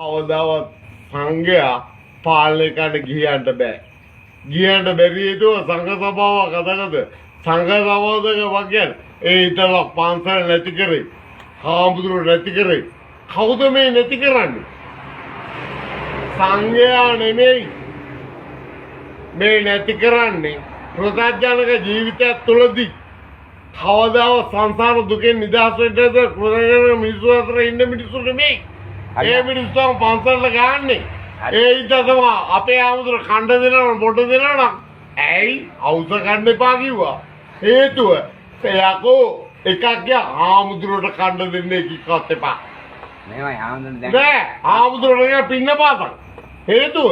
අවදාවත් සංඝයා පාලනය කරන්න ගියන්ට බෑ. ගියන්ට බැරි හේතුව සංඝ සභාවක් අදකද සංඝ සභාවක වගේ ඒ ඉතල පන්සල් නැති කරේ. හාමුදුරුවෝ නැති කරේ. කවුද මේ නැති කරන්නේ? සංඝයා නෙමෙයි. මේ නැති කරන්නේ ප්‍රත්‍යඥක ජීවිතය තුළදී කවදාවත් සංසාර දුකෙන් නිදහස් වෙන්නද ප්‍රත්‍යඥ මිනිස්සු අතර ඉන්න මිනිස්සු නෙමෙයි. ඒ මිනිස්සු පන්සල්ල ගන්නේ. ඒ ඉතතම අපේ ආමුදුර කණ්ඩ දෙනවා බොඩ දෙනවා නම් ඇයි අවුස ගන්න එපා කිව්වා. හේතුව එයාකෝ එකක් ගියා ආමුදුරට කණ්ඩ දෙන්නේ කිව්වත් එපා. මේවයි ආමුදුර නෑ ආමුදුරට පින්න පාතක්. හේතුව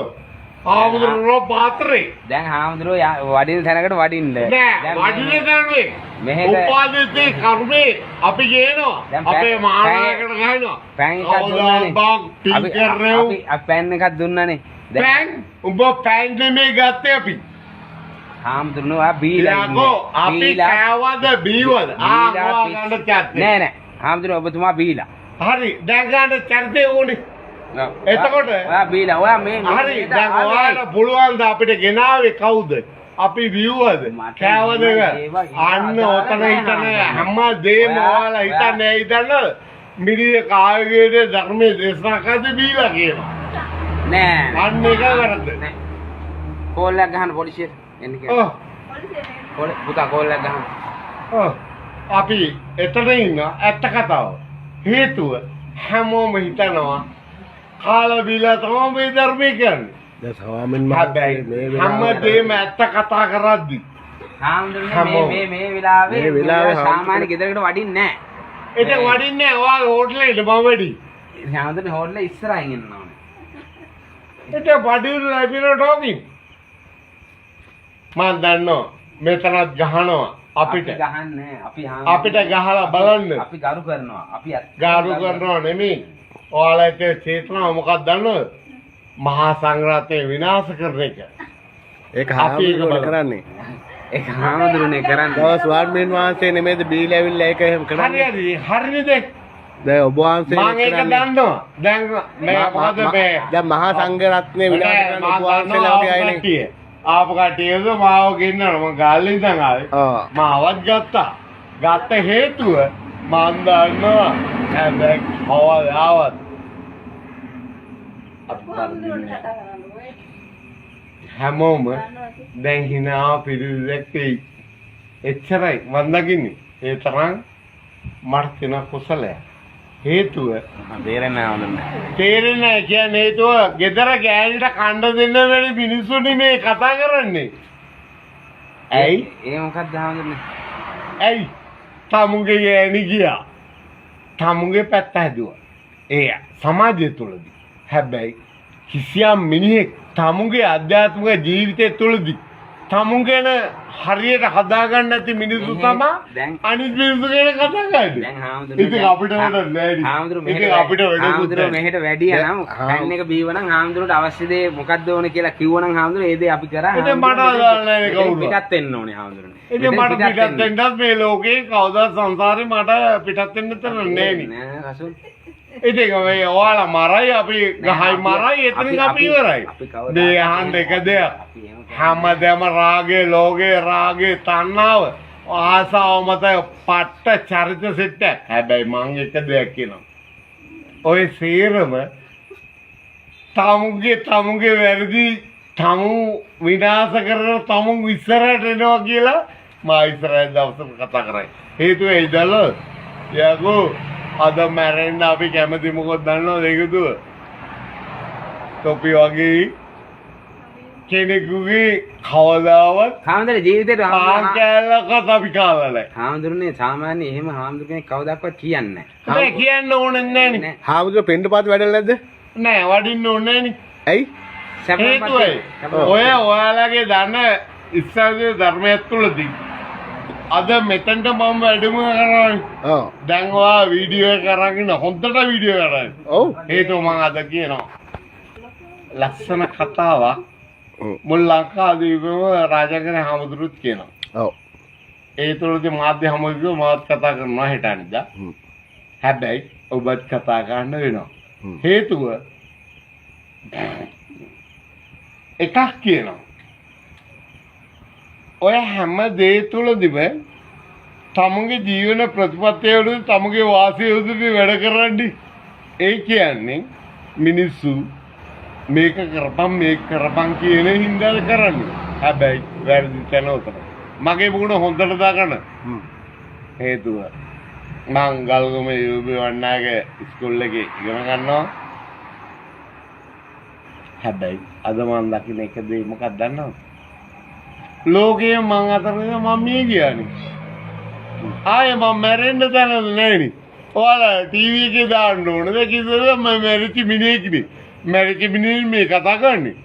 ආමුදුරට පාත්‍රේ දැන් ආමුදුර වඩින තැනකට වඩින්න නෑ වඩින තැනනේ මෙහෙට උපාදිතේ කර්මේ අපි ගේනවා අපේ මහානායකට ගහනවා පෑන් එකක් දුන්නානේ අපි පෑන් එකක් දුන්නානේ පෑන් උඹ පෑන් නෙමෙයි ගත්තේ අපි ආමුදුරනෝ ආ බීලා අපි කෑවද බීවද ගන්න චර්තේ නෑ නෑ ආමුදුර ඔබතුමා බීලා හරි දැන් ගන්න චර්තේ ඕනේ එතකොට ඔයා බීලා ඔයා මේ හරි දැන් ඔයාලට පුළුවන් ද අපිට ගෙනාවේ කවුද? අපි විව්වද? කෑවද? අන්න ඔතන හිටන හැම දෙයක්ම ඔයාලා හිතන්නේ මිරිය කායයේ ධර්මයේ දේශනා කරද්දී බීලා කියනවා. නෑ අන්න එක වැරද්ද. කෝල් එකක් ගහන්න පොලිසියට එන්න කියලා. පුතා කෝල් එකක් ගහන්න. අපි එතන ඉන්න ඇත්ත කතාව. හේතුව හැමෝම හිතනවා කාලා බීලා තමයි මේ ධර්මයේ කියන්නේ. දැන් ස්වාමීන් වහන්සේ හැමදේම ඇත්ත කතා කරද්දී හාමුදුරනේ මේ වෙලාවේ සාමාන්‍ය ගෙදරකට වඩින්නේ නැහැ. ඒක වඩින්නේ නැහැ. ඔයාගේ හෝටලෙට මම වැඩි. හාමුදුරනේ හෝටලේ ඉස්සරහින් ඉන්නවා. ඒක වඩින ලැබින ටෝකින්. මම දන්නවා මෙතනත් ගහනවා අපිට. ගහන්නේ අපි අපිට ගහලා බලන්න. අපි ගරු කරනවා. අපි ගරු කරනවා නෙමෙයි. ඔයාලට චේතනාව මොකක්ද දන්නවද? මහා සංඝරත්නය විනාශ කරන එක. ඒක හාමුදුරුවෝ කරන්නේ. ඒක හාමුදුරුවනේ කරන්නේ. දවස් ස්වාමීන් වහන්සේ නෙමෙයිද බීලා ඇවිල්ලා ඒක එහෙම කරන්නේ. හරිද? දැන් ඔබ වහන්සේ මම ඒක දන්නවා. දැන් මේ මොකද මේ දැන් මහා සංඝරත්නය විනාශ කරන ඔබ වහන්සේලා වගේ අයනේ. ආපු කටියද මාව ගෙන්නනවා. මම ගාල්ලේ ඉඳන් ආවේ. මාවත් ගත්තා. ගත්ත හේතුව මම දන්නවා. හැබැයි කවදාවත් හැමෝම දැන් හිනාව පිළිදැක්කේ එච්චරයි මන් දකින්නේ. ඒ තරම් මට තියෙන කුසලය. හේතුව තේරෙන්නේ නැහැ කියන්නේ හේතුව ගෙදර ගෑනිට කණ්ඩ දෙන්න වෙලේ මිනිස්සුනි මේ කතා කරන්නේ. ඇයි? ඒ මොකක්ද හාමුදුරනේ? ඇයි? තමුගේ ගෑණි ගියා. තමුගේ පැත්ත හැදුවා. ඒ සමාජය තුළදී. හැබැයි කිසියම් මිනිහෙක් තමුගේ ආධ්‍යාත්මික ජීවිතය තුළදී තමුගෙන හරියට හදාගන්න නැති මිනිස්සු තමයි අනිත් මිනිස්සු ගැන කතා කරන්නේ. දැන් හාමුදුරුවෝ ඉතින් අපිට වැඩක් නැහැ. හාමුදුරුවෝ මෙහෙට වැඩියා නම් පෑන් එක බීවනම් හාමුදුරුවෝට අවශ්‍ය දේ මොකක්ද ඕනේ කියලා කිව්වනම් හාමුදුරුවෝ ඒ දේ අපි කරා. ඉතින් මට නැහැ කවුරු. පිටත් වෙන්න ඕනේ හාමුදුරුවනේ. ඉතින් මට පිටත් වෙන්නත් මේ ලෝකේ කවදා සංසාරේ මට පිටත් වෙන්න තැන නැහැ නෑ රසුල්. ඉතින් මේ ඔයාලා මරයි අපි ගහයි මරයි එතනින් අපි ඉවරයි. මේ අහන්න එක දෙයක්. හැමදේම රාගේ ලෝගේ රාගේ තණ්හාව ආසාව මත පට්ට චරිත සෙට් එක. හැබැයි මං එක දෙයක් කියනවා. ඔය සීරම තමුගේ වැරදි තමු විනාශ කරන තමු ඉස්සරහට එනවා කියලා මා ඉස්සරහ දවසක කතා කරයි. හේතුව ඒදල යකෝ අද මැරෙන්න අපි කැමති මොකද දන්නවද ඒකද? තොපි වගේ කෙනෙකුගේ කවදාවත් හාමුදුරනේ ජීවිතේට ආකල්ලකත් අපි කාලා නැහැ. හාමුදුරනේ සාමාන්‍ය එහෙම හාමුදුර කෙනෙක් කවදාවත් කියන්නේ නැහැ. නෑ කියන්න ඕනේ නැහනේ. හාමුදුරුවෝ පෙන්න පාත් වැඩල නැද්ද? නෑ වඩින්න ඕනේ නැහනේ. ඇයි? හේතුවයි. ඔයාලගේ දන්න ඉස්සරහේ ධර්මයක් තුලදී අද මෙතනට මම වැඩම කරන්නේ. ඔව්. දැන් ඔයා වීඩියෝ එක කරගෙන හොඳට වීඩියෝ කරන්නේ. ඔව්. හේතුව මම අද කියනවා. ලස්සන කතාවක් මුල් ලංකාදීපම රාජකරණ හමුදුරුත් කියනවා. ඔව්. ඒ තුළදී මාධ්‍ය හමුදුරුවෝ මාත් කතා කරනවා හෙට අනිද්දා. හැබැයි ඔබත් කතා කරන්න වෙනවා. හේතුව එකක් කියනවා. ඔය හැම දේ තුලදිම තමුගේ ජීවන ප්‍රතිපත්තියවලදී තමුගේ වාසිය උදෙසා වැඩ කරන්නේ. ඒ කියන්නේ මිනිස්සු මේක කරපන් කියන හින්දා කරන්නේ. හැබැයි වැරදි තැන උතන. මගේ මුණ හොඳට දාගන්න. හේතුව මං ගල්ගම යුබි වන්නාගේ ඉස්කෝල් එකේ ඉගෙන ගන්නවා. හැබැයි අද මං දකින්න එක දේ මොකක්ද දන්නවද? ලෝකයේ මං අතරින් මම මේ කියන්නේ. ආයේ මම මැරෙන්න තැනද නැහෙනි. ඔයාලා ටීවී එකේ දාන්න ඕනද කිව්වද මම මැරිච්ච මිනිහෙක්නේ. මැරිච්ච මිනිහ මේ කතා කරන්නේ.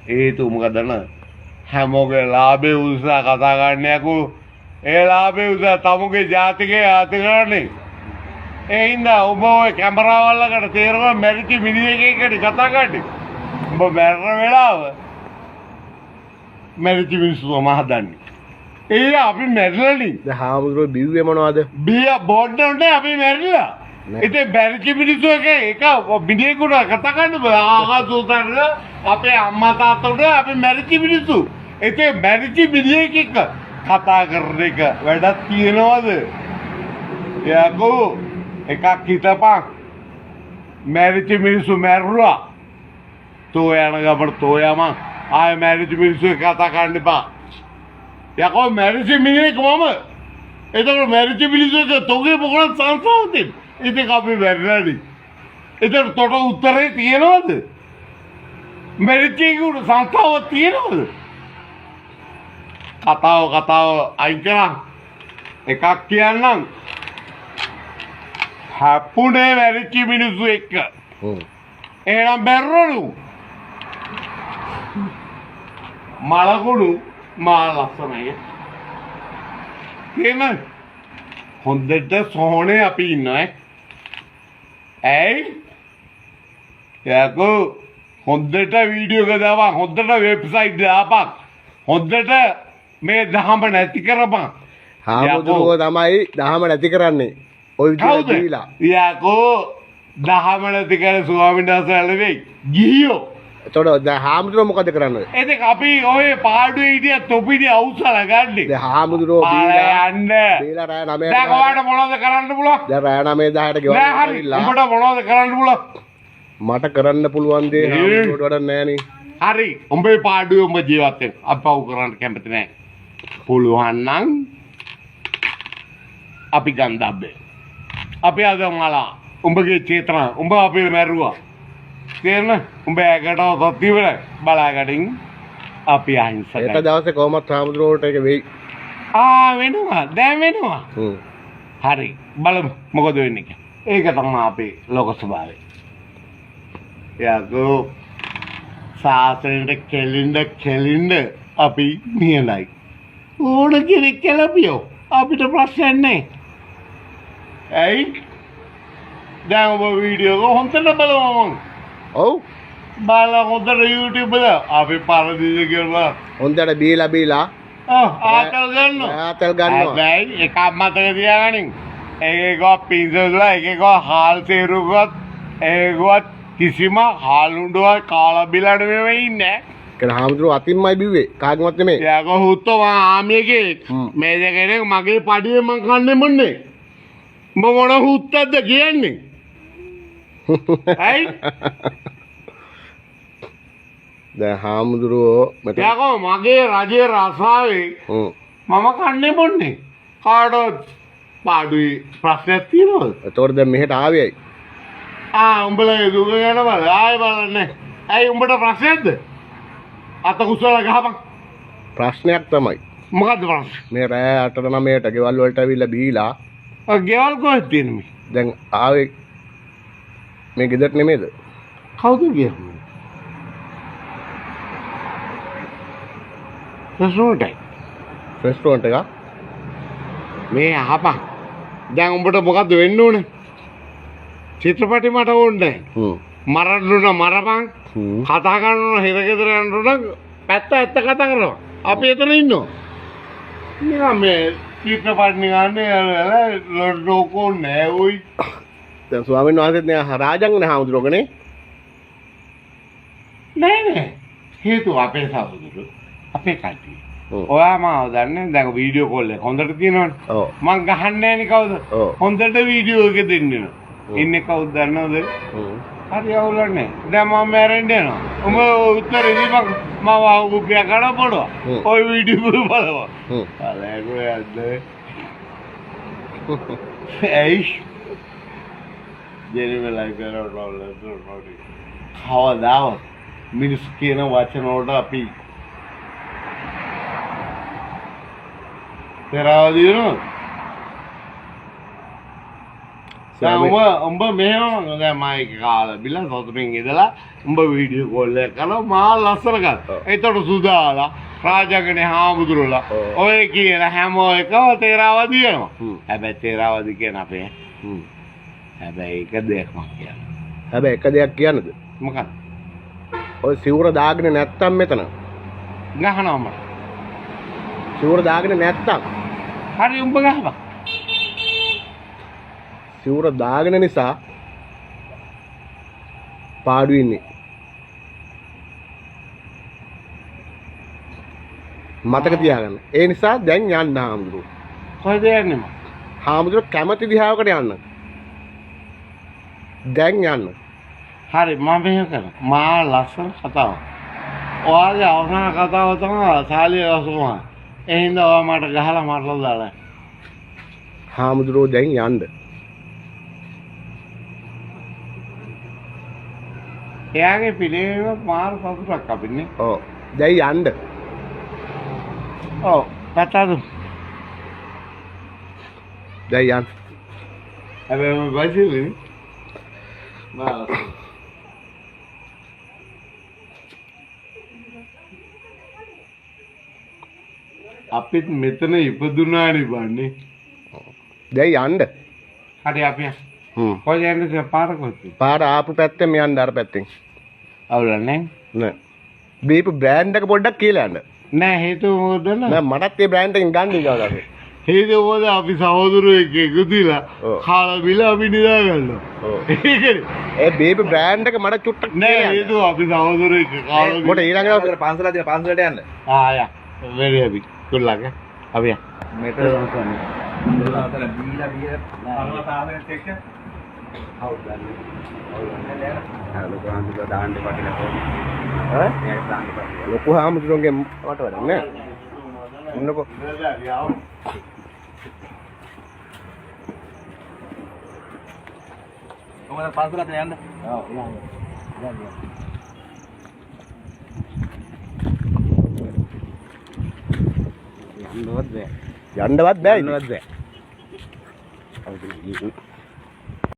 හේතුව මොකක්ද දන්නවද? හැමෝගේ ලාභේ උදෙසා කතා කරන්නේ අකෝ. ඒ ලාභේ උදෙසා තමුගේ ජාතිකේ ආත කරන්නේ. ඒ හින්දා ඔබ ඔය කැමරාවල් ළඟට තේරෙනවා මැරිච්ච මිනිහෙක්ගෙන් කතා කරන්නේ. ඔබ මැරෙන වෙලාව මැරිච්ච මිනිස්සු මහදන්නේ. ඒ අපි මැරිලානේ. දැන් හාමුදුරුවෝ බිව්වේ මොනවද? බිය බොඩ්ඩේ අපි මැරිලා. ඉතින් මැරිච්ච මිනිස්සු එක මිනිහෙකුට කතා කරන්න බෑ. ආහා සෝතරන අපේ අම්මා තාත්තට අපි මැරිච්ච මිනිස්සු. ඉතින් මැරිච්ච මිනිහෙක් එක්ක කතා කරන එක වැඩක් තියනවද? යකෝ එකක් හිතපන්. මැරිච්ච මිනිස්සු මැරුණා. තෝ යන ගමන තෝ යම ආය මැරිච්ච මිනිස්සු කතා කරන්න එපා. යකෝ මැරිච්ච මිනිහෙක් මම. එතකොට මැරිච්ච මිනිස්සු තෝගේ මොකද සංසාරයෙන්. ඉතින් අපි මැරිලානේ. එතකොට තොට උත්තරේ තියනවද? මැරිච්ච කෙනෙකුට සංස්ථාවක් තියනවද? කතාව අයින් කරා. එකක් කියන්නම්. හැප්පුණේ මැරිච්ච මිනිස්සු එක්ක. එහෙනම් බැරරලු. මලකුණු මා ලස්සනයි. එහෙනම් හොඳට සෝහනේ අපි ඉන්නවා. ඇයි? යකෝ හොඳට වීඩියෝ එක දාපන්. හොඳට වෙබ්සයිට් දාපන්. හොඳට මේ දහම නැති කරපන්. හාමුදුරුවෝ තමයි දහම නැති කරන්නේ. ඔය විදිහට දීලා. යකෝ දහම නැති කර ස්වාමීන් වහන්සේලා නෙවෙයි. ගිහියෝ. එතකොට දැන් හාමුදුරුවෝ මොකද කරන්නේ? එතක අපි ඔය පාඩුවේ හිටිය තොපිඩි අවුස්සලා ගන්නේ. දැන් හාමුදුරුවෝ බීලා රෑ 9ට දැන් ඔයාලට මොනවද කරන්න පුළුවන්? දැන් රෑ 9:10ට ගෙවල් ඇවිල්ලා උඹට මොනවද කරන්න පුළුවන්? මට කරන්න පුළුවන් දේ හාමුදුරුවෝට වඩා නෑනේ. හරි. උඹේ පාඩුවේ උඹ ජීවත් වෙන්න. අපව කරන්න කැමති නෑ. පුළුවන් නම් අපි ගන්දබ්බේ. අපි අද මලා උඹගේ චේතනා උඹ අපේ මැරුවා. තේරෙන? උඹ ඇකටව සත්‍ය වෙලා බලාගටින් අපි අහිංසකයි. එක දවසේ කොහොමත් හාමුදුරුවෝට ඒක වෙයි. වෙනවා. දැන් වෙනවා. හරි. බලමු මොකද වෙන්නේ කියලා. ඒක තමයි අපේ ලෝක ස්වභාවය. යකෝ සාසනෙට කෙලින්න අපි නියලයි. ඕන කෙනෙක් කැලපියෝ. අපිට ප්‍රශ්නයක් නැහැ. ඇයි? දැන් ඔබ වීඩියෝ එක හොන්තට බලමු. ඔව්. බලලා හොඳට YouTube වල අපි පරදිද කියලා. හොඳට බීලා ආතල් ගන්නවා. හැබැයි එක මතක තියාගනින්. ඒකක පින්සලා ඒකක හාල් තේරුවත් ඒකවත් කිසිම හාලුඬුවක් කාලා බිලඩ මෙවෙ ඉන්නේ. ඒක හාමුදුරුවෝ අතින්මයි බිව්වේ. කාගෙන්වත් නෙමෙයි. යකෝ හුත්තෝ ආමියගේ මේ දෙකේ මගේ පඩියේ මං කන්නේ මොන්නේ. උඹ මොන හුත්තක්ද කියන්නේ? ඇයි? දැන් හාමුදුරුවෝ මට යකෝ මගේ රජයේ රසාවේ මම කන්නේ මොන්නේ. කාටවත් පාඩුවේ ප්‍රශ්නයක් තියෙනවද? එතකොට දැන් මෙහෙට ආවේයි. උඹලා දුක ගැන බල ආයෙ බලන්නේ. ඇයි උඹට ප්‍රශ්නයක්ද? අත කුසල ගහපන්. ප්‍රශ්නයක් තමයි. මොකද්ද ප්‍රශ්නේ? මේ රෑ 8ට 9ට ගෙවල් වලට ඇවිල්ලා බීලා. ගෙවල් කොහෙද තියෙන්නේ? දැන් ආවේ මේ ගෙදරට නෙමෙයිද? කවුද කියන්නේ? රෙස්ටෝරන්ට් එක. මේ අහපන්. දැන් උඹට මොකද්ද වෙන්න ඕනේ? චිත්‍රපටි මට ඕනේ නැහැ. මරන්න මරපන්. කතා කරනවා හිරගෙදර යනකොට පැත්ත ඇත්ත කතා කරනවා. අපි එතන ඉන්නවා. නිකන් මේ චිත්‍රපටි නිකන් ලෝකෝ නෑ ඔයි. දැන් ස්වාමීන් වහන්සේත් නේ රාජංගන හාමුදුරුවෝනේ. නෑ හේතුව අපේ සහෝදරු අපේ කට්ටිය. ඔව්. ඔයා මාව දන්නේ දැන් වීඩියෝ කෝල් එක හොඳට තියෙනවනේ. ඔව්. මං ගහන්නේ නෑනේ කවුද? ඔව්. හොඳට වීඩියෝ එක දෙන්නේ නෝ. ඉන්නේ කවුද දන්නවද? හරි අවුලන්නේ. දැන් මම මැරෙන්න යනවා. උඹ උත්තරේ දීපන් මම රුපියල් ගන්න පොඩවා. ඔය වීඩියෝ එක බලවා. බලයකෝ යන්නේ. ඒයි. ජෙරිමලයි කරවලා කවදාවත් මිනිස් කියන වචන වලට අපි පෙරවදිනු උඹ මෙහෙම දැන් මයික් කාලා බිල සතුටින් ඉඳලා උඹ වීඩියෝ කෝල් එක කරලා මා ලස්සන ගත්තා. ඒතකොට සුදාලා රාජගනේ හාමුදුරුවලා ඔය කියන හැම එකම තේරාවදී වෙනවා. හැබැයි තේරාවදී කියන අපේ හැබැයි එක දෙයක් මම කියනවා. හැබැයි එක දෙයක් කියන්නද? මොකක්ද? ඔය සිවුර දාගෙන නැත්තම් මෙතන. ගහනවා මම. සිවුර දාගෙන නැත්තම්. හරි උඹ ගහපන්. සිවුර දාගෙන නිසා පාඩු ඉන්නේ. මතක තියාගන්න. ඒ නිසා දැන් යන්න හාමුදුරුවෝ. කොහෙද යන්නේ මම? හාමුදුරුවෝ කැමති දිහාවකට යන්න. දැන් යන්න. හරි මම මෙහෙම කරනවා. මා ලස්සන කතාව. ඔයාගේ අවසාන කතාව තමයි සාලිය රසුමා. ඒ හින්දා ඔයා මට ගහලා මරලා දාලා. හාමුදුරුවෝ දැන් යන්න. එයාගේ පිළිවෙල මාර සතුටක් අපින්නේ. ඔව්. දැන් යන්න. ඔව්. කතාවද? දැන් යන්න. හැබැයි මම බයිසිකලනේ. අපිත් මෙතන ඉපදුනානේ බන්නේ. දැන් යන්න. හරි අපි කොහෙද යන්නේ පාර කොහෙද? පාර ආපු පැත්තෙන් යන්න අර පැත්තෙන්. අවුල නැහැ. නෑ. බීපු බ්‍රෑන්ඩ් එක පොඩ්ඩක් කියලා යන්න. නෑ හේතුව මොකද දන්නවද? නෑ මටත් ඒ බ්‍රෑන්ඩ් එකෙන් ගන්න ඉන්නවා දැන්. හේතුව මොකද අපි සහෝදරයෝ එක්ක එකතුලා කාලා බිල අපි නිදා ගන්නවා. ඒකනේ. ඒ බීපු බ්‍රෑන්ඩ් එක මට චුට්ටක් නෑ හේතුව අපි සහෝදරයෝ එක්ක කාලා මොකද ඊළඟ දවසේ පන්සලට යන්න පන්සලට යන්න. යා. very happy. good luck. අපි යා. මෙතන රසන්නේ. දවසට බීලා අරලා සාහනෙත් එක්ක හවුස් ගන්න. ලොකු හාමුදුරුවෝ දාන්න පටිලා කොහොමද? ලොකු හාමුදුරුවන්ගේ මට වැඩක් නෑ. මොනකෝ කොහමද පන්සලට යන්න? ඔව් යන්න. යන්නවත් බෑ. යන්නවත් බෑ.